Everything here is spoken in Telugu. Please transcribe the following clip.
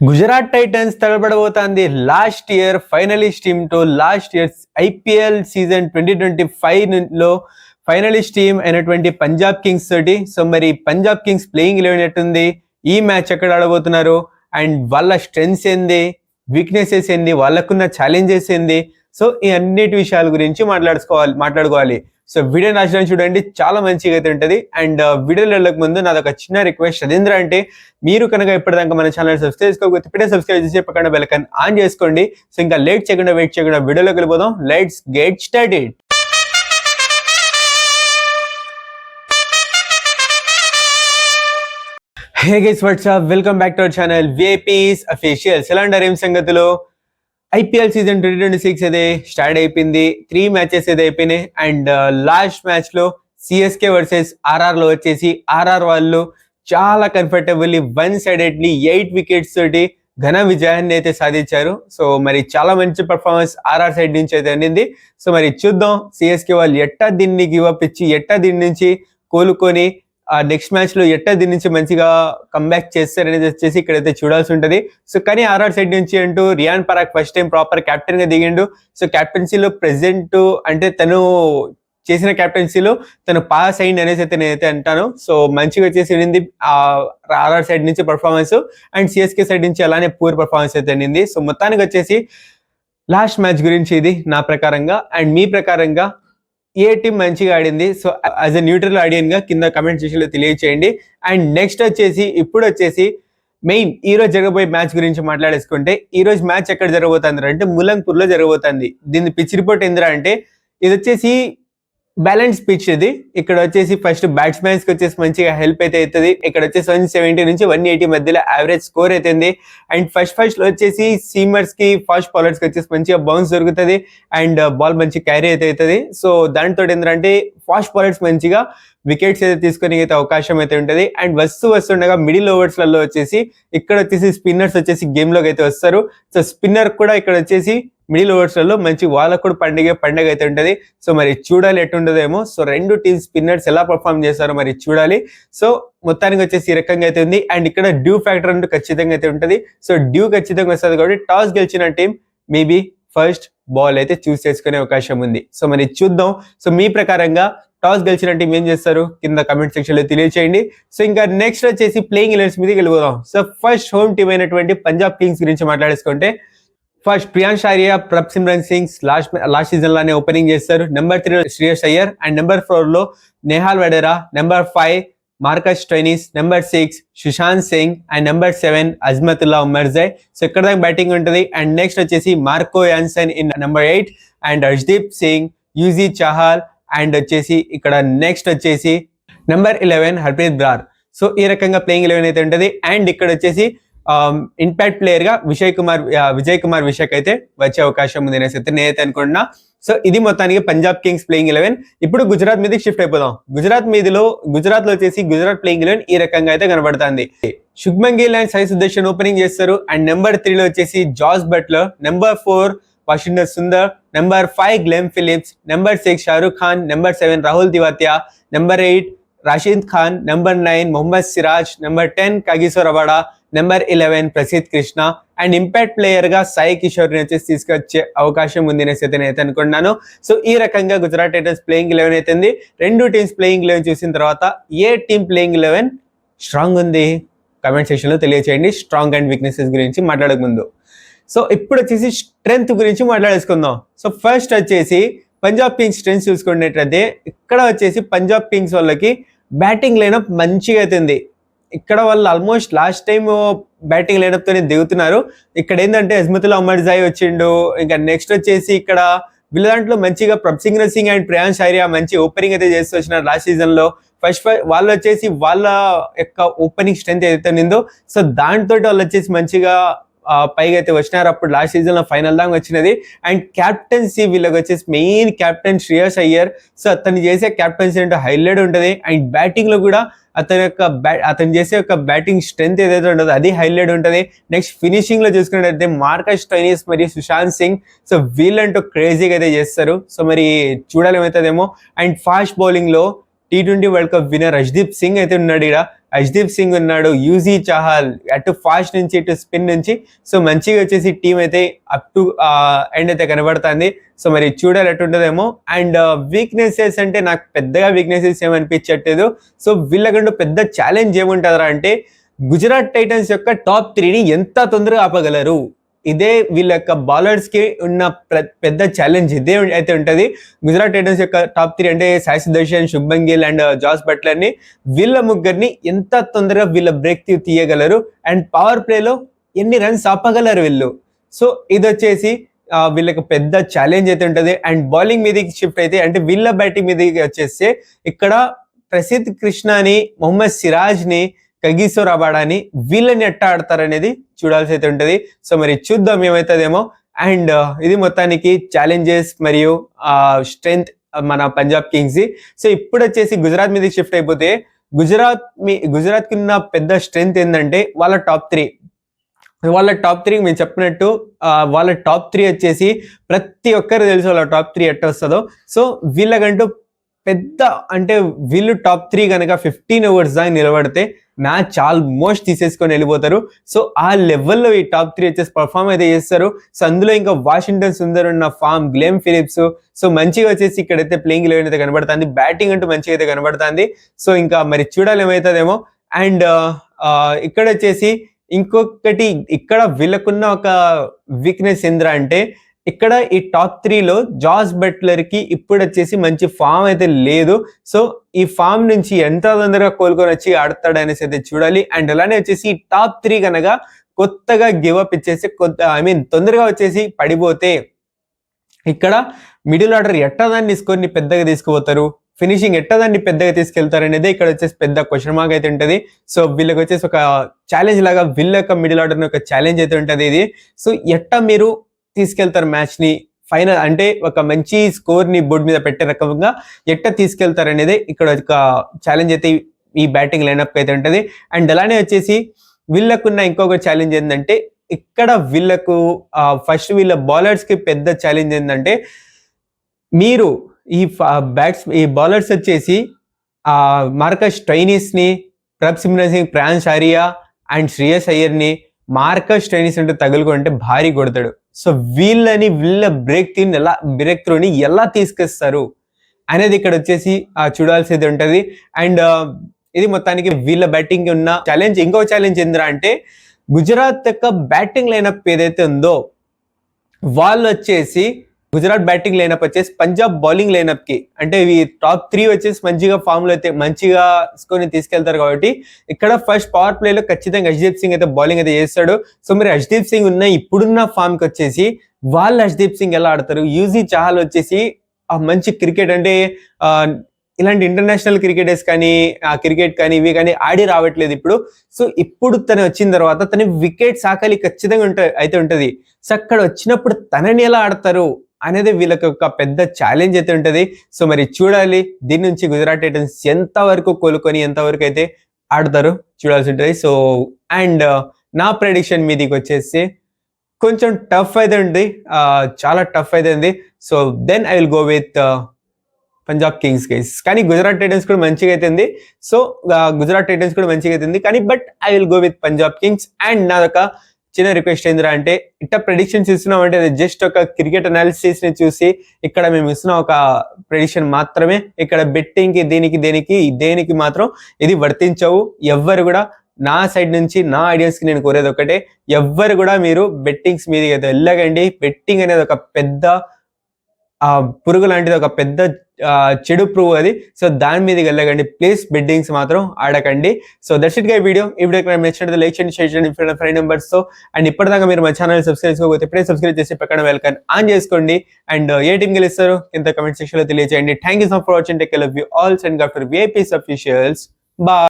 గుజరాత్ టైటన్స్ తలపడబోతోంది లాస్ట్ ఇయర్ ఫైనలిస్ట్ టీమ్ తో. లాస్ట్ ఇయర్ ఐపీఎల్ సీజన్ 2025 లో ఫైనలిస్ట్ టీమ్ అయినటువంటి పంజాబ్ కింగ్స్ తోటి. సో మరి పంజాబ్ కింగ్స్ ప్లేయింగ్ 11 ఎట్టుంది, ఈ మ్యాచ్ ఎక్కడ ఆడబోతున్నారు, అండ్ వాళ్ళ స్ట్రెంగ్స్ ఏంది, వీక్నెసెస్ ఏంది, వాళ్ళకున్న ఛాలెంజెస్ ఏంది, సో ఈ అన్నిటి విషయాల గురించి మాట్లాడుకోవాలి. సో వీడియో నచ్చడం చూడండి, చాలా మంచిగా అయితే ఉంటుంది. అండ్ వీడియోలో వెళ్ళక ముందు నాది ఒక చిన్న రిక్వెస్ట్. అదేంద్ర అంటే మీరు కనుక ఇప్పటిదాకా మన ఛానల్ సబ్స్క్రైబ్ చేసుకోకపోతే ఇప్పుడే సబ్స్క్రైబ్ చేసి పక్కన బెల్ ఐకాన్ ఆన్ చేసుకోండి. సో ఇంకా వెయిట్ చేయకుండా వీడియోలోకి వెళ్ళిపోదాం. Let's get started. Hey guys, WhatsApp, welcome back to our channel VIPs officials. ఎలా అంటారు, ఏం సంగతులు? ఐపీఎల్ సీజన్ 2026 అయితే స్టార్ట్ అయిపోయింది. 3 మ్యాచెస్ అయితే అయిపోయినాయి. అండ్ లాస్ట్ మ్యాచ్ లో సిఎస్కే వర్సెస్ ఆర్ఆర్ లో వచ్చేసి ఆర్ఆర్ వాళ్ళు చాలా కంఫర్టబుల్లీ 1-sidedly 8 వికెట్స్ తోటి ఘన విజయాన్ని అయితే సాధించారు. సో మరి చాలా మంచి పర్ఫార్మెన్స్ ఆర్ఆర్ సైడ్ నుంచి అయితే అనింది. సో మరి చూద్దాం సిఎస్కే వాళ్ళు ఎట్టా దీన్ని గివ్ అప్ ఇచ్చి ఎట్టా దీని నుంచి కోలుకొని నెక్స్ట్ మ్యాచ్ లో ఎట్టా దీని నుంచి మంచిగా కంబ్యాక్ చేస్తారనేది వచ్చేసి ఇక్కడైతే చూడాల్సి ఉంటది. సో కానీ ఆర్ఆర్ సైడ్ నుంచి అంటూ Riyan Parag first time proper captain గా దిగిండు. సో కెప్టెన్సీలో ప్రెసెంట్ అంటే తను చేసిన కెప్టెన్సీలో తను పాస్ అయింది అనేసి అయితే నేనైతే అంటాను. సో మంచిగా వచ్చేసి అనింది ఆర్ఆర్ సైడ్ నుంచి పర్ఫార్మెన్స్, అండ్ సిఎస్కే సైడ్ నుంచి అలానే పూర్ పర్ఫార్మెన్స్ అయితే అనింది. సో మొత్తానికి వచ్చేసి లాస్ట్ మ్యాచ్ గురించి ఇది నా ప్రకారంగా. అండ్ మీ ప్రకారంగా ఏ టీం మంచిగా ఆడింది? సో యాజ్ ఎ న్యూట్రల్ ఆడియన్ గా కింద కమెంట్ సెక్షన్ లో తెలియచేయండి. అండ్ నెక్స్ట్ వచ్చేసి ఇప్పుడు వచ్చేసి మెయిన్ ఈ రోజు జరగబోయే మ్యాచ్ గురించి మాట్లాడేసుకుంటే, ఈ రోజు మ్యాచ్ ఎక్కడ జరగబోతుంది అంటే ములంపూర్ లో జరగబోతుంది. దీని పిచ్ రిపోర్ట్ ఏంద్రా అంటే, ఇది వచ్చేసి బ్యాలెన్స్ పిచ్. ఇది ఇక్కడ వచ్చేసి ఫస్ట్ బ్యాట్స్మెన్స్ కి వచ్చేసి మంచిగా హెల్ప్ అయితే అవుతుంది. ఇక్కడ వచ్చేసి 170 నుంచి 180 మధ్యలో యావరేజ్ స్కోర్ అవుతుంది. అండ్ ఫస్ట్ లో వచ్చేసి సీమర్స్ కి, ఫాస్ట్ బౌలర్స్ కి వచ్చేసి మంచిగా బౌన్స్ దొరుకుతుంది. అండ్ బాల్ మంచి క్యారీ అయితే అవుతుంది. సో దాంతో ఏంటంటే ఫాస్ట్ బౌలర్స్ మంచిగా వికెట్స్ అయితే తీసుకొని అయితే అవకాశం అయితే ఉంటుంది. అండ్ వస్తుండగా మిడిల్ ఓవర్స్ లలో వచ్చేసి ఇక్కడ వచ్చేసి స్పిన్నర్స్ వచ్చేసి గేమ్ లోకి అయితే వస్తారు. సో స్పిన్నర్ కూడా ఇక్కడ వచ్చేసి మిడిల్ ఓవర్స్ లలో మంచి వాళ్ళకు కూడా పండగ అయితే ఉంటుంది. సో మరి చూడాలి ఎట్టుండదేమో. సో రెండు టీమ్స్ స్పిన్నర్స్ ఎలా పర్ఫార్మ్ చేస్తారో మరి చూడాలి. సో మొత్తానికి వచ్చేసి ఈ రకంగా అయితే ఉంది. అండ్ ఇక్కడ డ్యూ ఫ్యాక్టర్ అంటూ ఖచ్చితంగా అయితే ఉంటుంది. సో డ్యూ ఖచ్చితంగా వస్తుంది కాబట్టి టాస్ గెలిచిన టీం మేబీ ఫస్ట్ బాల్ అయితే చూస్ చేసుకునే అవకాశం ఉంది. సో మరి చూద్దాం. సో మీ ప్రకారంగా టాస్ గెలిచిన టీం ఏం చేస్తారు కింద కమెంట్ సెక్షన్ లో తెలియచేయండి. సో ఇంకా నెక్స్ట్ వచ్చేసి ప్లేయింగ్ 11 మీదకి వెళ్ళిపోదాం. సో ఫస్ట్ హోమ్ టీం అయినటువంటి పంజాబ్ కింగ్స్ గురించి మాట్లాడేసుకుంటే, first Priyansh Arya, Prabhsimran Singh last season లానే ఓపెనింగ్ చేస్తారు. Number 3 Shreyas Iyer, and number 4 లో Nehal Wadhera, number 5 Marcus Stoinis, number 6 Sushant Singh, and number 7 Azmatullah Omarzai. So ఇక్కడ దాకా బ్యాటింగ్ ఉంటుంది. అండ్ నెక్స్ట్ వచ్చేసి Marco Jansen in number 8, and Harshdeep Singh, Yuzi Chahal, and వచ్చేసి ఇక్కడ నెక్స్ట్ వచ్చేసి నెంబర్ 11 హర్ప్రీత్ బ్రార్. సో ఈ రకంగా ప్లేయింగ్ 11 అయితే ఉంటుంది. అండ్ ఇక్కడ వచ్చేసి ఇంపాక్ట్ ప్లేయర్ గా విజయ్ కుమార్ విశాఖ్ అయితే వచ్చే అవకాశం ఉంది అనేసి అయితే నేనైతే అనుకుంటున్నా. సో ఇది మొత్తానికి పంజాబ్ కింగ్స్ ప్లేయింగ్ 11. ఇప్పుడు గుజరాత్ మీదకి షిఫ్ట్ అయిపోదాం. గుజరాత్ లో వచ్చేసి గుజరాత్ ప్లేయింగ్ 11 ఈ రకంగా అయితే కనబడుతుంది. శుభ్మన్ గిల్ అండ్ సాయి సుదర్శన్ ఓపెనింగ్ చేస్తారు. అండ్ నెంబర్ 3 లో వచ్చేసి Jos Buttler, number 4 Washington Sundar, number 5 Glenn Phillips, number 6 Shahrukh Khan, number 7 Rahul Tewatia, number 8 Rashid Khan, number 9 Mohammed Siraj, number 10 Kagiso Rabada, number 11 Prasidh Krishna. And impact player గా సాయి కిషోర్ ని వచ్చేసి తీసుకొచ్చే అవకాశం ఉంది అనేసి అయితే నేను అనుకుంటున్నాను. సో ఈ రకంగా గుజరాత్ టైటన్స్ ప్లేయింగ్ 11 అవుతుంది. రెండు టీమ్స్ ప్లేయింగ్ 11 చూసిన తర్వాత ఏ టీం ప్లేయింగ్ 11 స్ట్రాంగ్ ఉంది కమెంట్ సెక్షన్ లో తెలియచేయండి. స్ట్రాంగ్ అండ్ వీక్నెసెస్ గురించి మాట్లాడక ముందు సో ఇప్పుడు వచ్చేసి స్ట్రెంగ్త్ గురించి మాట్లాడేసుకుందాం. సో ఫస్ట్ వచ్చేసి పంజాబ్ కింగ్స్ స్ట్రెంగ్త్ చూసుకున్నట్లయితే, ఇక్కడ వచ్చేసి పంజాబ్ కింగ్స్ వాళ్ళకి బ్యాటింగ్ లైనప్ మంచిగా అవుతుంది. ఇక్కడ వాళ్ళు almost last time batting lineup తోనే దిగుతున్నారు. ఇక్కడ ఏంటంటే అజ్మతుల్లా ఉమర్జై వచ్చిండు. ఇంకా నెక్స్ట్ వచ్చేసి ఇక్కడ వీళ్ళ దాంట్లో మంచిగా ప్రభ్సిమ్రన్ సింగ్ అండ్ ప్రియాంష్ ఆర్య మంచి ఓపెనింగ్ అయితే చేస్తూ వచ్చినారు లాస్ట్ సీజన్ లో. ఫస్ట్ వాళ్ళు వచ్చేసి వాళ్ళ యొక్క ఓపెనింగ్ స్ట్రెంత్ ఏదైతే ఉందో, సో దాంతో వాళ్ళు వచ్చేసి మంచిగా పైగా అయితే వచ్చినారు. అప్పుడు లాస్ట్ సీజన్ లో ఫైనల్ దాకా వచ్చినది. అండ్ క్యాప్టెన్సీ వీళ్ళకి వచ్చేసి main captain Shreyas Iyer. So అతను చేసే క్యాప్టెన్సీ అంటే హైలైట్ ఉంటుంది. అండ్ బ్యాటింగ్ లో కూడా అతను చేసే ఒక బ్యాటింగ్ స్ట్రెంత్ ఏదైతే ఉంటుందో అది హైలైట్ ఉంటుంది. నెక్స్ట్ ఫినిషింగ్ లో చూసుకున్నట్టయితే మార్కస్ స్టోయినిస్ మరియు సుశాంత్ సింగ్, సో వీళ్ళంటూ క్రేజీగా అయితే చేస్తారు. సో మరి చూడాలి ఏమవుతుందేమో. అండ్ ఫాస్ట్ బౌలింగ్ లో T20 world cup winner Harshdeep Singh అయితే ఉన్నాడు. ఇక్కడ హర్షదీప్ సింగ్ ఉన్నాడు, యూజీ చాహల్ అటు ఫాస్ట్ నుంచి ఇటు స్పిన్ నుంచి. సో మంచిగా వచ్చేసి టీం అయితే అప్ టు ఎండ్ అయితే కనబడుతుంది. సో మరి చూడాలి ఎట్టుంటుందేమో. అండ్ వీక్నెసెస్ అంటే నాకు పెద్దగా వీక్నెసెస్ ఏమనిపించట్లేదు. సో వీళ్ళకంటూ పెద్ద ఛాలెంజ్ ఏముంటుందా అంటే గుజరాత్ టైటన్స్ యొక్క టాప్ 3ని ఎంత తొందరగా ఆపగలరు, ఇదే వీళ్ళ యొక్క బౌలర్స్ కి ఉన్న పెద్ద ఛాలెంజ్ ఇదే అయితే ఉంటది. గుజరాత్ టైటన్స్ యొక్క టాప్ 3 అంటే Sai Sudharsan, Shubman Gill and Jos Buttler ని, వీళ్ళ ముగ్గురిని ఎంత తొందరగా వీళ్ళ బ్రేక్ తీయగలరు అండ్ పవర్ ప్లేలో ఎన్ని రన్స్ ఆపగలరు వీళ్ళు. సో ఇది వచ్చేసి వీళ్ళకి పెద్ద ఛాలెంజ్ అయితే ఉంటది. అండ్ బౌలింగ్ మీదకి షిఫ్ట్ అయితే అంటే వీళ్ళ బ్యాటింగ్ మీదకి వచ్చేస్తే ఇక్కడ ప్రసిద్ధ్ కృష్ణని, మొహమ్మద్ సిరాజ్ ని, కగిసో రబాడాని వీళ్ళని ఎట్ట ఆడతారనేది చూడాల్సి అయితే ఉంటది. సో మరి చూద్దాం ఏమవుతుందేమో. అండ్ ఇది మొత్తానికి ఛాలెంజెస్ మరియు స్ట్రెంగ్త్ మన పంజాబ్ కింగ్స్. సో ఇప్పుడు వచ్చేసి గుజరాత్ మీదకి షిఫ్ట్ అయిపోతే గుజరాత్ కి ఉన్న పెద్ద స్ట్రెంగ్త్ ఏంటంటే వాళ్ళ టాప్ 3 మేము చెప్పినట్టు వాళ్ళ టాప్ 3 వచ్చేసి ప్రతి ఒక్కరు తెలుసు వాళ్ళ టాప్ 3 ఎట్ట వస్తుందో. సో వీళ్ళకంటూ పెద్ద అంటే వీళ్ళు టాప్ 3 కనుక 15 ఓవర్స్ దాకా నిలబడితే మ్యాచ్ ఆల్మోస్ట్ తీసేసుకొని వెళ్ళిపోతారు. సో ఆ లెవెల్లో ఈ టాప్ 3 వచ్చేసి పర్ఫామ్ అయితే చేస్తారు. సో అందులో ఇంకా వాషింగ్టన్ సుందర్ ఉన్న ఫామ్, గ్లెమ్ ఫిలిప్స్, సో మంచిగా వచ్చేసి ఇక్కడైతే ప్లేయింగ్ 11 అయితే కనబడుతుంది, బ్యాటింగ్ అంటూ మంచిగా అయితే కనబడుతుంది. సో ఇంకా మరి చూడాలి ఏమవుతుందేమో. అండ్ ఇక్కడ వచ్చేసి ఇంకొకటి ఇక్కడ వీళ్ళకున్న ఒక వీక్నెస్ ఏంద్రా అంటే ఇక్కడ ఈ టాప్ 3లో జాస్ బట్లర్ కి ఇప్పుడు వచ్చేసి మంచి ఫామ్ అయితే లేదు. సో ఈ ఫామ్ నుంచి ఎంత తొందరగా కోలుకొని వచ్చి ఆడతాడు అనేసి అయితే చూడాలి. అండ్ అలానే వచ్చేసి ఈ టాప్ 3 కనుక కొత్తగా గివ్ అప్ ఇచ్చేసి తొందరగా వచ్చేసి పడిపోతే ఇక్కడ మిడిల్ ఆర్డర్ ఎట్టదాన్ని తీసుకొని పెద్దగా తీసుకుపోతారు, ఫినిషింగ్ ఎట్టదాన్ని పెద్దగా తీసుకెళ్తారు అనేది ఇక్కడ వచ్చేసి పెద్ద క్వశ్చన్ మార్క్ అయితే ఉంటది. సో వీళ్ళకి వచ్చేసి ఒక ఛాలెంజ్ లాగా వీళ్ళ యొక్క మిడిల్ ఆర్డర్ ఒక ఛాలెంజ్ అయితే ఉంటది ఇది. సో ఎట్టా మీరు తీసుకెళ్తారు మ్యాచ్ ని ఫైనల్ అంటే ఒక మంచి స్కోర్ ని బోర్డు మీద పెట్టే రకంగా ఎట్ట తీసుకెళ్తారు అనేది ఇక్కడ ఒక ఛాలెంజ్ అయితే ఈ బ్యాటింగ్ లైనప్ అయితే ఉంటది. అండ్ అలానే వచ్చేసి వీళ్ళకున్న ఇంకొక ఛాలెంజ్ ఏంటంటే ఇక్కడ వీళ్ళకు ఫస్ట్ వీళ్ళ బౌలర్స్ కి పెద్ద ఛాలెంజ్ ఏంటంటే మీరు ఈ బౌలర్స్ వచ్చేసి మార్కస్ స్టోయినిస్ ని, ప్రభ్ సిమ్రన్ సింగ్, ప్రాన్స్ ఆరియా అండ్ శ్రేయస్ అయ్యర్ ని మార్కస్ స్టోయినిస్ అంటే తగులుకుంటే భారీ కొడతాడు. సో వీళ్ళ బ్రేక్ త్రూని ఎలా తీసుకొస్తారు అనేది ఇక్కడ వచ్చేసి చూడాల్సింది ఉంటది. అండ్ ఇది మొత్తానికి వీళ్ళ బ్యాటింగ్ ఉన్న ఛాలెంజ్. ఇంకో ఛాలెంజ్ ఏంద్రా అంటే గుజరాత్ యొక్క బ్యాటింగ్ లైనప్ ఏదైతే ఉందో వాళ్ళు వచ్చేసి గుజరాత్ బ్యాటింగ్ లైనప్ వచ్చేసి పంజాబ్ బౌలింగ్ లైనప్ కి అంటే ఈ టాప్ 3 వచ్చేసి మంచిగా ఫామ్ లో అయితే మంచిగా స్కోర్ ని తీసుకెళ్తారు. కాబట్టి ఇక్కడ ఫస్ట్ పవర్ ప్లే లో ఖచ్చితంగా హర్షదీప్ సింగ్ అయితే బౌలింగ్ అయితే చేస్తాడు. సో మరి హర్షదీప్ సింగ్ ఇప్పుడున్న ఫామ్ కి వచ్చేసి వాళ్ళు హర్షదీప్ సింగ్ ఎలా ఆడతారు, యూజీ చాహల్ వచ్చేసి మంచి క్రికెట్ అంటే ఇలాంటి ఇంటర్నేషనల్ క్రికెటర్స్ కానీ క్రికెట్ కానీ ఇవి కానీ ఆడి రావట్లేదు ఇప్పుడు. సో ఇప్పుడు తను వచ్చిన తర్వాత తన వికెట్ సాకాలి ఖచ్చితంగా అయితే ఉంటది. సో అక్కడ వచ్చినప్పుడు తనని ఎలా ఆడతారు అనేది వీళ్ళకి ఒక పెద్ద ఛాలెంజ్ అయితే ఉంటది. సో మరి చూడాలి దీని నుంచి గుజరాత్ టైటన్స్ ఎంతవరకు కోలుకొని ఎంతవరకు అయితే ఆడతారు చూడాల్సి ఉంటుంది. సో అండ్ నా ప్రెడిక్షన్ మీదకి వచ్చేసి కొంచెం టఫ్ అయితే ఉంది, చాలా టఫ్ అయితే ఉంది. So then I will go with Punjab Kings guys. కానీ గుజరాత్ టైటన్స్ కూడా మంచిగా అవుతుంది. సో గుజరాత్ టైటన్స్ కూడా మంచిగా అవుతుంది కానీ but I will go with Punjab Kings. And నాదొక చిన్న రిక్వెస్ట్ ఏంద్రా అంటే ఇట్లా ప్రెడిక్షన్స్ ఇస్తున్నాం అంటే అది జస్ట్ ఒక క్రికెట్ అనాలిసిస్ ని చూసి ఇక్కడ మేము ఇస్తున్న ఒక ప్రెడిక్షన్ మాత్రమే. ఇక్కడ బెట్టింగ్ కి దేనికి మాత్రం ఇది వర్తించవు. ఎవ్వరు కూడా నా సైడ్ నుంచి నా ఐడియాస్ కి నేను కోరేది ఒకటే, ఎవ్వరు కూడా మీరు బెట్టింగ్స్ మీదకి అయితే వెళ్ళగండి. బెట్టింగ్ అనేది ఒక పెద్ద పురుగు లాంటిది, ఒక పెద్ద చెడు పురుగు అది. సో దాని మీదకి వెళ్ళగండి ప్లీజ్, బెట్టింగ్స్ మాత్రం ఆడకండి. So that's it guys video. ఈ వీడియో నచ్చినట్లయితే లైక్ చేయండి, షేర్ చేయండి ఫ్రెండ్ మెంబర్స్ తో. అండ్ ఇప్పటిదాకా మీరు మా ఛానల్ సబ్స్క్రైబ్ చేసుకోకపోతే ఇప్పుడే సబ్స్క్రైబ్ చేసి పక్కన వెల్కమ్ ఆన్ చేసుకోండి. అండ్ ఏ టీం గెలుస్తారో కింద కమెంట్ సెక్షన్ లో తెలియజేయండి. Thank you so much for watching. Take care of you all. Send after VIPs officials. Bye.